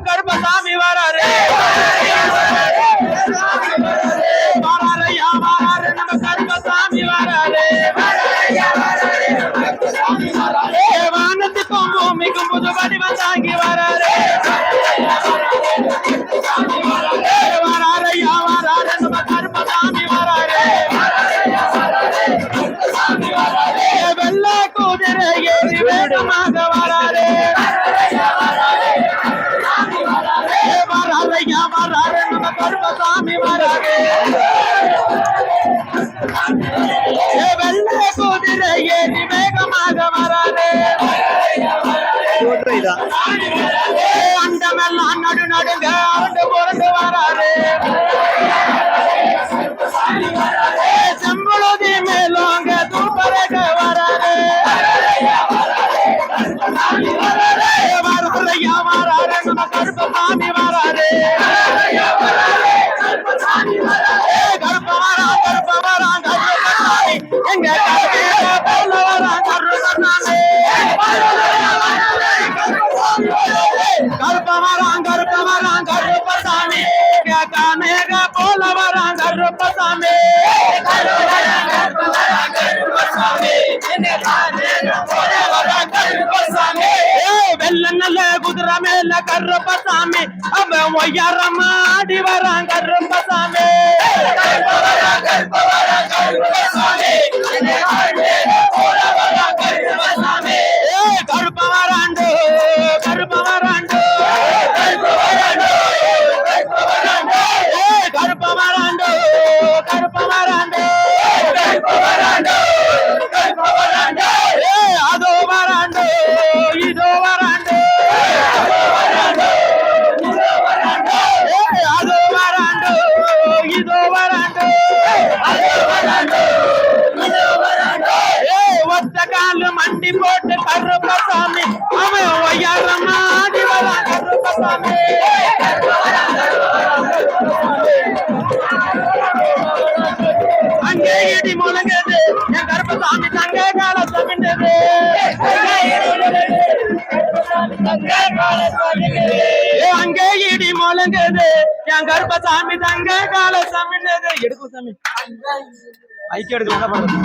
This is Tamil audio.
கருப்பசாமி வராரு நம்ம கருப்பசாமி வராரு வானத்துக்கும் பூமிக்கும் புது வடிவம் தாங்கி வராரு வராரையா வராரு நம்ம கருப்பசாமி வராரு வெள்ள குதிரை ஏறி வேகமாக வராரு வராரையா வராரு நம்ம கருப்பசாமி வராரு வெள்ள குதிரை ஏறி வேகமாக வராரு அண்டமெல்லாம் நடு நடுங்க அரண்டு புரண்டு வராரு செம்புழுதி மேலோங்க தூப்பரக வராரு வராரையா வராரு நம்ம கருப்பசாமி வராரு கருப்ப வரா கருப்பசாமி எங்க போல வரா கருப்பசாமி கருப்ப வரா கருப்பசாமி மேக போல வரா கருப்பசாமி வெள்ள நல்ல குதிரை மேல கருப்பசாமி அவன் ஒய்யாரமாடி வரான் கருப்பசாமி கருப்ப வராண்டு கருப்ப வராண்டு கருப்ப வராண்டு கருப்ப வராண்டு அதோ வராண்டு இதோ வராண்டு அதோ வராண்டு இதோ வராண்டு ஒத்த கால மண்டி போட்டு கருப்பசாமி அவன் ஒய்யாரமாடி வரான் கருப்பசாமி அங்கே இடி முழங்குது என் கருப்பசாமி தங்க கால சமிண்டது அங்கே இடி முழங்குது என் கருப்பசாமி தங்க கால சமிண்டது எடுக்கும் சாமி ஐக்கிய எடுத்து என்ன பண்றது